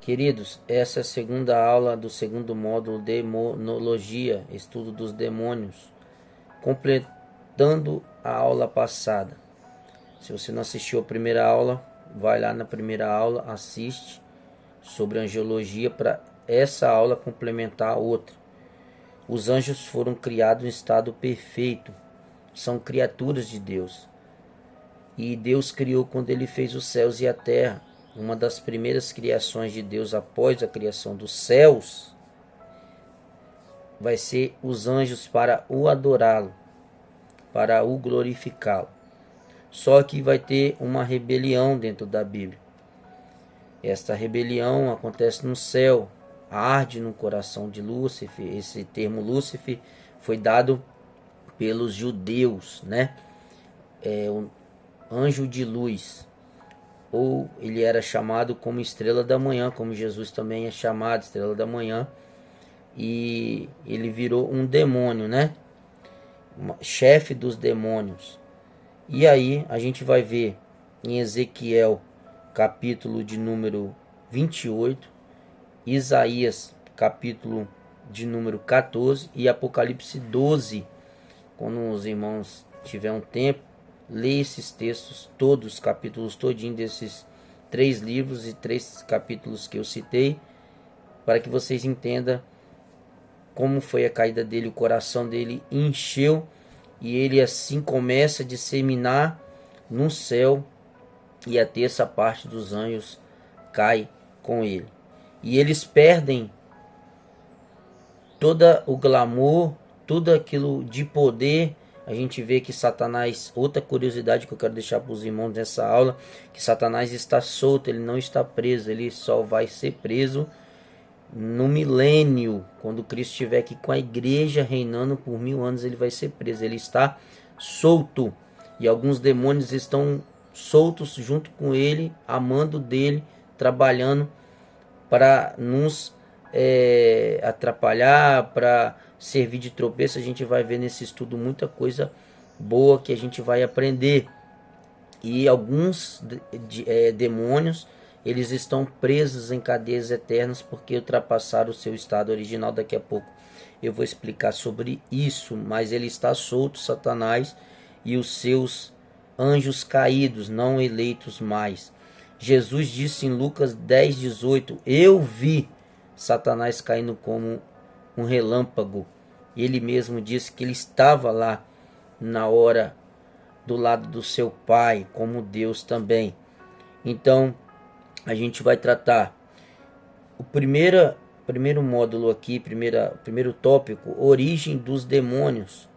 Queridos, essa é a segunda aula do segundo módulo Demonologia, estudo dos demônios, completando a aula passada. Se você não assistiu a primeira aula, vai lá na primeira aula, assiste sobre angiologia para essa aula complementar a outra. Os anjos foram criados em estado perfeito, são criaturas de Deus. E Deus criou quando ele fez os céus e a terra. Uma das primeiras criações de Deus após a criação dos céus vai ser os anjos para o adorá-lo, para o glorificá-lo. Só que vai ter uma rebelião dentro da Bíblia. Esta rebelião acontece no céu, arde no coração de Lúcifer. Esse termo Lúcifer foi dado pelos judeus, né? É o anjo de luz. Ou ele era chamado como estrela da manhã, como Jesus também é chamado estrela da manhã. E ele virou um demônio, né? Chefe dos demônios. E aí a gente vai ver em Ezequiel, capítulo de número 28, Isaías, capítulo de número 14 e Apocalipse 12. Quando os irmãos tiverem um tempo, lê esses textos, todos os capítulos todinho desses 3 livros e 3 capítulos que eu citei, para que vocês entendam como foi a caída dele, o coração dele encheu e ele assim começa a disseminar no céu e a terça parte dos anjos cai com ele. E eles perdem todo o glamour, tudo aquilo de poder. A gente vê que Satanás, outra curiosidade que eu quero deixar para os irmãos nessa aula, que Satanás está solto, ele não está preso, ele só vai ser preso no milênio, quando Cristo estiver aqui com a igreja reinando por 1000 anos, ele vai ser preso, ele está solto, e alguns demônios estão soltos junto com ele, amando dele, trabalhando para nos atrapalhar, para servir de tropeço. A gente vai ver nesse estudo muita coisa boa que a gente vai aprender. E alguns demônios, eles estão presos em cadeias eternas porque ultrapassaram o seu estado original. Daqui a pouco eu vou explicar sobre isso, mas ele está solto, Satanás, e os seus anjos caídos, não eleitos mais. Jesus disse em Lucas 10:18, eu vi Satanás caindo como um relâmpago. Ele mesmo disse que ele estava lá na hora do lado do seu Pai, como Deus também. Então, a gente vai tratar o primeiro módulo aqui, primeiro tópico, origem dos demônios.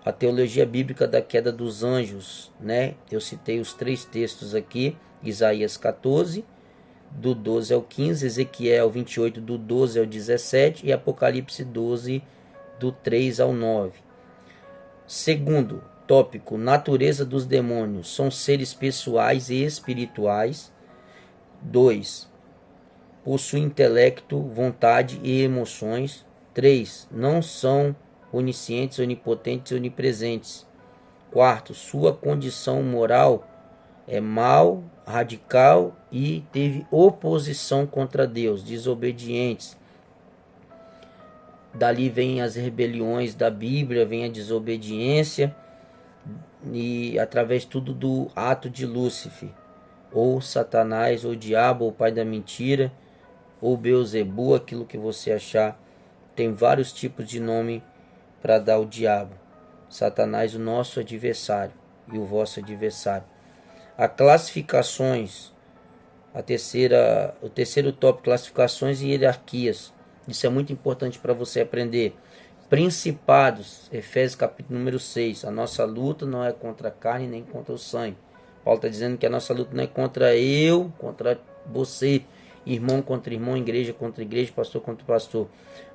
A teologia bíblica da queda dos anjos, né? Eu citei os 3 textos aqui, Isaías 14, do 12 ao 15, Ezequiel 28, do 12 ao 17 e Apocalipse 12, do 3 ao 9. Segundo tópico, natureza dos demônios. São seres pessoais e espirituais. 2. Possuem intelecto, vontade e emoções. 3. Não são oniscientes, onipotentes e onipresentes. 4. Sua condição moral é mal, radical e teve oposição contra Deus, desobedientes. Dali vem as rebeliões da Bíblia, vem a desobediência e através tudo do ato de Lúcifer, ou Satanás, ou diabo, ou pai da mentira, ou Beelzebu, aquilo que você achar. Tem vários tipos de nome para dar ao diabo. Satanás, o nosso adversário e o vosso adversário. As classificações, o terceiro tópico, classificações e hierarquias. Isso é muito importante para você aprender. Principados, Efésios capítulo número 6. A nossa luta não é contra a carne nem contra o sangue. Paulo está dizendo que a nossa luta não é contra eu, contra você, irmão contra irmão, igreja contra igreja, pastor contra pastor.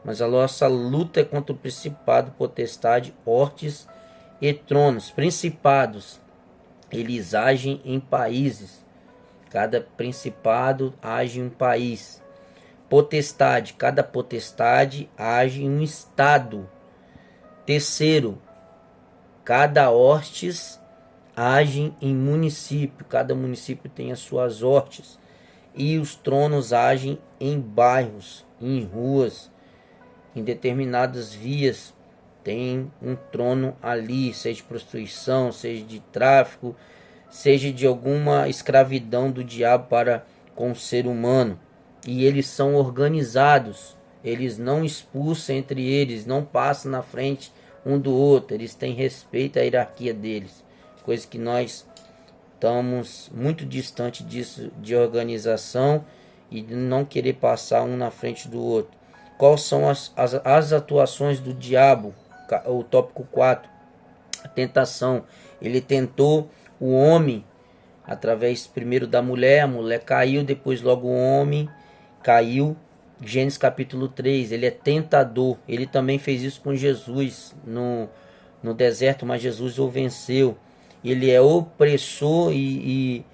Mas a nossa luta é contra o principado, potestade, hortes e tronos. Principados, eles agem em países. Cada principado age em um país. Potestade, cada potestade age em um estado. Terceiro, cada hortes age em município. Cada município tem as suas hortes. e os tronos agem em bairros, em ruas, em determinadas vias. Tem um trono ali, seja de prostituição, seja de tráfico, seja de alguma escravidão do diabo para com o ser humano. E eles são organizados, eles não expulsam entre eles, não passam na frente um do outro, eles têm respeito à hierarquia deles, coisa que nós estamos muito distante disso, de organização e de não querer passar um na frente do outro. Quais são as atuações do diabo? O tópico 4, a tentação. Ele tentou o homem através primeiro da mulher, a mulher caiu, depois logo o homem caiu. Gênesis capítulo 3, ele é tentador. Ele também fez isso com Jesus no deserto, mas Jesus o venceu. Ele é opressor e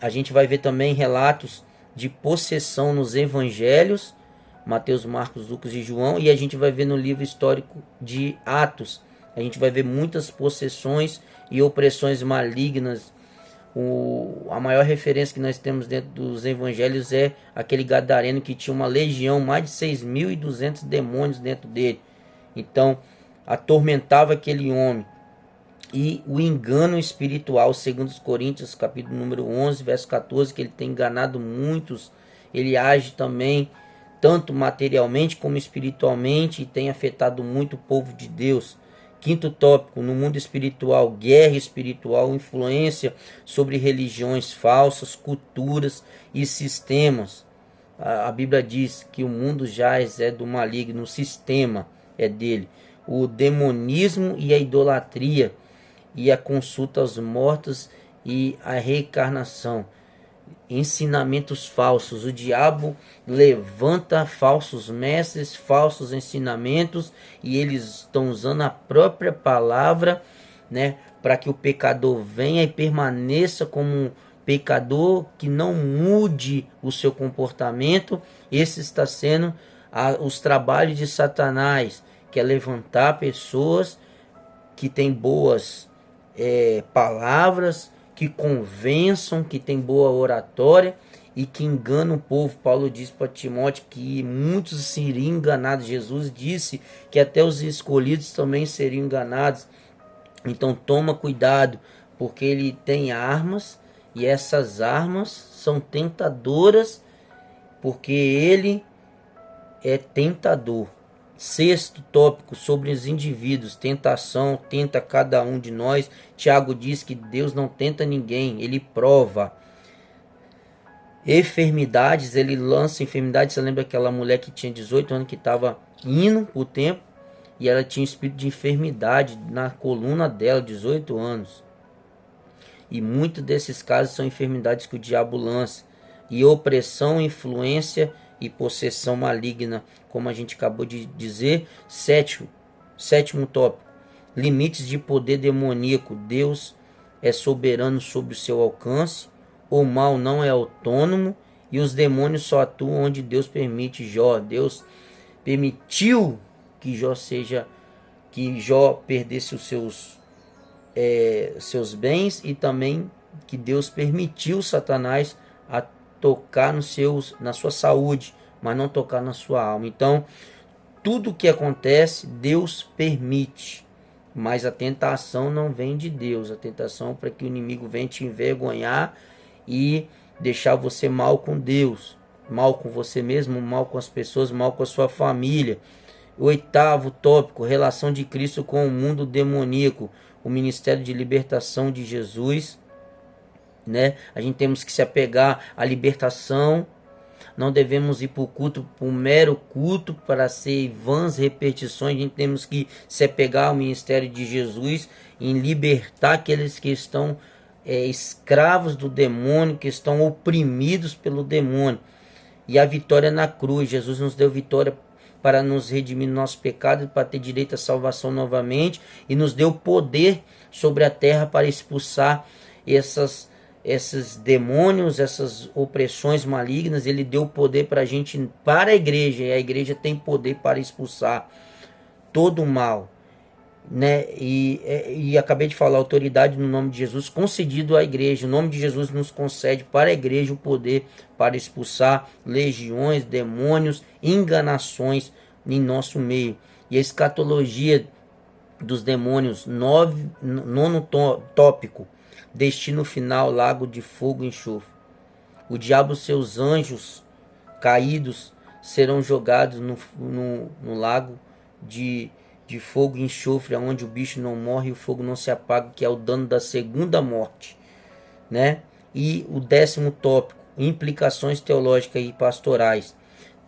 a gente vai ver também relatos de possessão nos evangelhos, Mateus, Marcos, Lucas e João, e a gente vai ver no livro histórico de Atos. A gente vai ver muitas possessões e opressões malignas. A maior referência que nós temos dentro dos evangelhos é aquele gadareno que tinha uma legião, mais de 6.200 demônios dentro dele. Então, atormentava aquele homem. E o engano espiritual, segundo os Coríntios, capítulo número 11, verso 14, que ele tem enganado muitos. Ele age também, tanto materialmente como espiritualmente, e tem afetado muito o povo de Deus. Quinto tópico, no mundo espiritual, guerra espiritual, influência sobre religiões falsas, culturas e sistemas. A Bíblia diz que o mundo jaz é do maligno, o sistema é dele. O demonismo e a idolatria, e a consulta aos mortos e a reencarnação. Ensinamentos falsos. O diabo levanta falsos mestres, falsos ensinamentos, e eles estão usando a própria palavra, né, para que o pecador venha e permaneça como um pecador, que não mude o seu comportamento. Esse está sendo os trabalhos de Satanás, que é levantar pessoas que têm boas palavras, que convençam, que tem boa oratória e que enganam o povo. Paulo diz para Timóteo que muitos seriam enganados. Jesus disse que até os escolhidos também seriam enganados. Então toma cuidado, porque ele tem armas, e essas armas são tentadoras, porque ele é tentador. Sexto tópico, sobre os indivíduos. Tentação, tenta cada um de nós. Tiago diz que Deus não tenta ninguém, ele prova. Enfermidades, ele lança enfermidades. Você lembra aquela mulher que tinha 18 anos, que estava indo o tempo, e ela tinha um espírito de enfermidade na coluna dela, 18 anos. E muitos desses casos são enfermidades que o diabo lança. E opressão, influência e possessão maligna, como a gente acabou de dizer. Sétimo tópico, limites de poder demoníaco. Deus é soberano sobre o seu alcance, o mal não é autônomo, e os demônios só atuam onde Deus permite. Deus permitiu que Jó perdesse os seus bens, e também que Deus permitiu Satanás a tocar na sua saúde, mas não tocar na sua alma. Então, tudo que acontece, Deus permite, mas a tentação não vem de Deus. A tentação é para que o inimigo venha te envergonhar e deixar você mal com Deus, mal com você mesmo, mal com as pessoas, mal com a sua família. Oitavo tópico, relação de Cristo com o mundo demoníaco, o ministério de libertação de Jesus, né? A gente temos que se apegar à libertação. Não devemos ir para o culto, para um mero culto, para ser vãs repetições. A gente temos que se apegar ao ministério de Jesus, em libertar aqueles que estão escravos do demônio, que estão oprimidos pelo demônio. E a vitória na cruz. Jesus nos deu vitória para nos redimir do nosso pecado, para ter direito à salvação novamente, e nos deu poder sobre a terra para expulsar esses demônios, essas opressões malignas. Ele deu poder para a gente, para a igreja, e a igreja tem poder para expulsar todo o mal. né? E acabei de falar, autoridade no nome de Jesus concedido à igreja. O nome de Jesus nos concede para a igreja o poder para expulsar legiões, demônios, enganações em nosso meio. E a escatologia dos demônios, nono tópico, destino final, lago de fogo e enxofre. O diabo e seus anjos caídos serão jogados no lago de fogo e enxofre, onde o bicho não morre e o fogo não se apaga, que é o dano da segunda morte, né? E o 10º tópico, implicações teológicas e pastorais.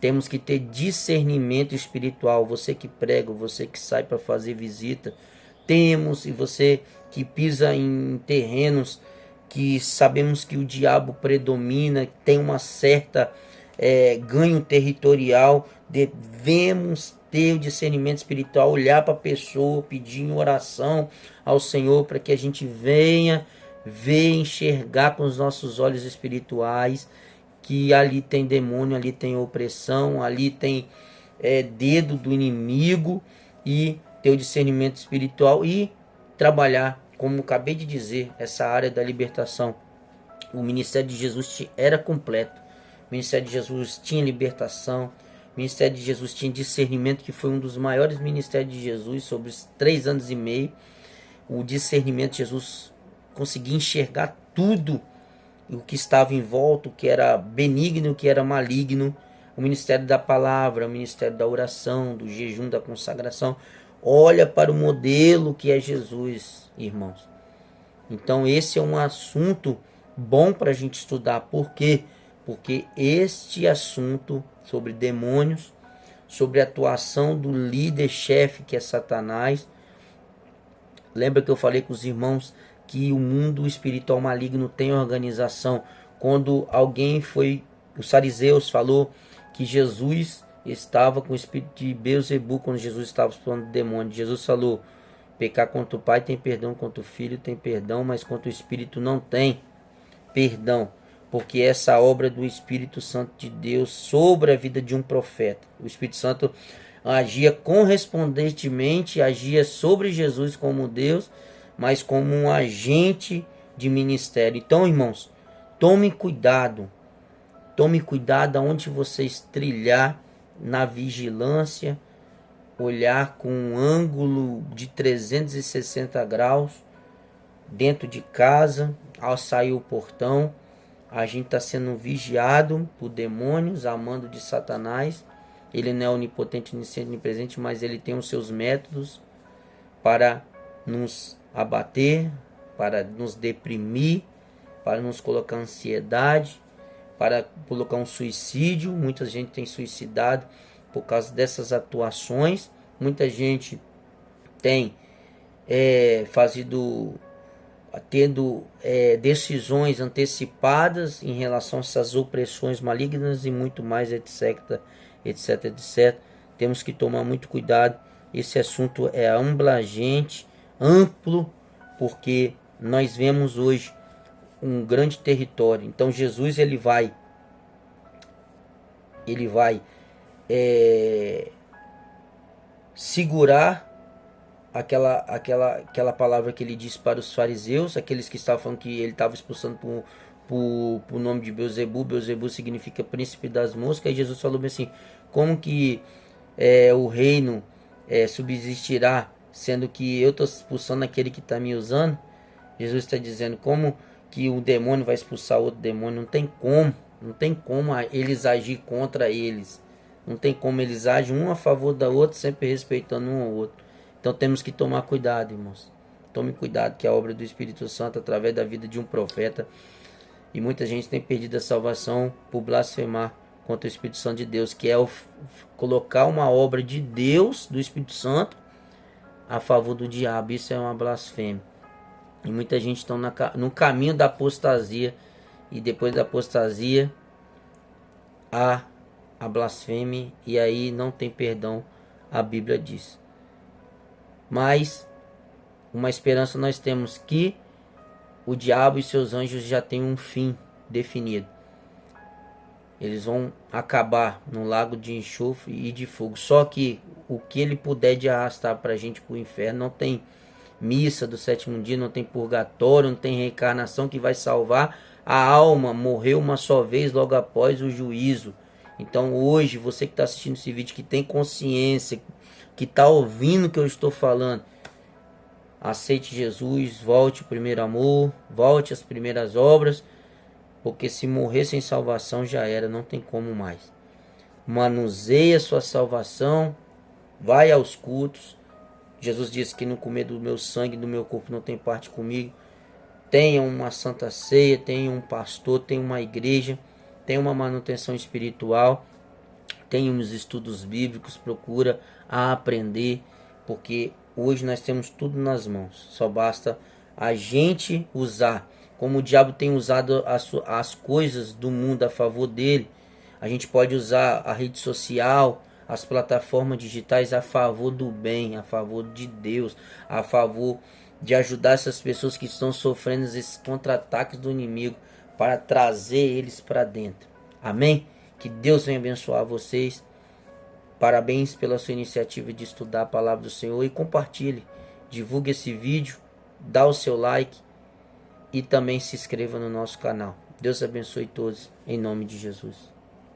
Temos que ter discernimento espiritual. Você que prega, você que sai para fazer visita, e você que pisa em terrenos que sabemos que o diabo predomina, tem uma certa ganho territorial, devemos ter o discernimento espiritual, olhar para a pessoa, pedir em oração ao Senhor para que a gente venha ver, enxergar com os nossos olhos espirituais que ali tem demônio, ali tem opressão, ali tem dedo do inimigo, e ter o discernimento espiritual e trabalhar, como acabei de dizer, essa área da libertação. O ministério de Jesus era completo. O ministério de Jesus tinha libertação. O ministério de Jesus tinha discernimento, que foi um dos maiores ministérios de Jesus sobre os 3 anos e meio. O discernimento de Jesus conseguia enxergar tudo o que estava em volta, o que era benigno, o que era maligno. O ministério da palavra, o ministério da oração, do jejum, da consagração. Olha para o modelo que é Jesus, irmãos. Então esse é um assunto bom para a gente estudar. Por quê? Porque este assunto sobre demônios, sobre a atuação do líder-chefe, que é Satanás. Lembra que eu falei com os irmãos que o mundo espiritual maligno tem organização. Quando alguém foi, os fariseus falou que Jesus estava com o espírito de Beelzebul, quando Jesus estava expulsando demônio. Jesus falou: pecar contra o pai tem perdão, contra o filho tem perdão, mas contra o espírito não tem perdão. Porque essa obra do Espírito Santo de Deus sobre a vida de um profeta. O Espírito Santo agia correspondentemente, agia sobre Jesus como Deus, mas como um agente de ministério. Então, irmãos, tome cuidado aonde vocês trilhar na vigilância, olhar com um ângulo de 360 graus, dentro de casa, ao sair o portão, a gente está sendo vigiado por demônios, amando de Satanás. Ele não é onipotente, onisciente, onipresente, mas ele tem os seus métodos para nos abater, para nos deprimir, para nos colocar ansiedade, para colocar um suicídio. Muita gente tem suicidado por causa dessas atuações. Muita gente tem tendo decisões antecipadas em relação a essas opressões malignas e muito mais, etc, etc, etc. Temos que tomar muito cuidado. Esse assunto é abrangente, amplo, porque nós vemos hoje um grande território. Então Jesus ele vai segurar aquela palavra que ele disse para os fariseus, aqueles que estavam falando que ele estava expulsando por nome de Beelzebul. Beelzebul significa príncipe das moscas. Aí Jesus falou assim: como que o reino subsistirá, sendo que eu estou expulsando aquele que está me usando? Jesus está dizendo: como que o demônio vai expulsar outro demônio? Não tem como eles agir contra eles. Não tem como eles agem um a favor da outra, sempre respeitando um ao outro. Então temos que tomar cuidado, irmãos. Tome cuidado, que a obra do Espírito Santo, através da vida de um profeta, e muita gente tem perdido a salvação por blasfemar contra o Espírito Santo de Deus, que é colocar uma obra de Deus, do Espírito Santo, a favor do diabo. Isso é uma blasfêmia. E muita gente está no caminho da apostasia, e depois da apostasia há a blasfêmia, e aí não tem perdão, a Bíblia diz. Mas uma esperança nós temos, que o diabo e seus anjos já têm um fim definido. eles vão acabar no lago de enxofre e de fogo. Só que o que ele puder de arrastar para a gente para o inferno, não tem missa do sétimo dia, não tem purgatório, não tem reencarnação que vai salvar. A alma morreu uma só vez logo após o juízo. Então hoje, você que está assistindo esse vídeo, que tem consciência, que está ouvindo o que eu estou falando, aceite Jesus, volte ao primeiro amor, volte às primeiras obras, porque se morrer sem salvação já era, não tem como mais. Manuseie a sua salvação, vai aos cultos. Jesus disse que não comer do meu sangue, do meu corpo, não tem parte comigo. Tenha uma santa ceia, tenha um pastor, tenha uma igreja, tenha uma manutenção espiritual, tenha uns estudos bíblicos, procura aprender, porque hoje nós temos tudo nas mãos. Só basta a gente usar. Como o diabo tem usado as coisas do mundo a favor dele, a gente pode usar a rede social, as plataformas digitais a favor do bem, a favor de Deus, a favor de ajudar essas pessoas que estão sofrendo esses contra-ataques do inimigo, para trazer eles para dentro. Amém? Que Deus venha abençoar vocês. Parabéns pela sua iniciativa de estudar a palavra do Senhor, e compartilhe, divulgue esse vídeo, dá o seu like e também se inscreva no nosso canal. Deus abençoe todos, em nome de Jesus.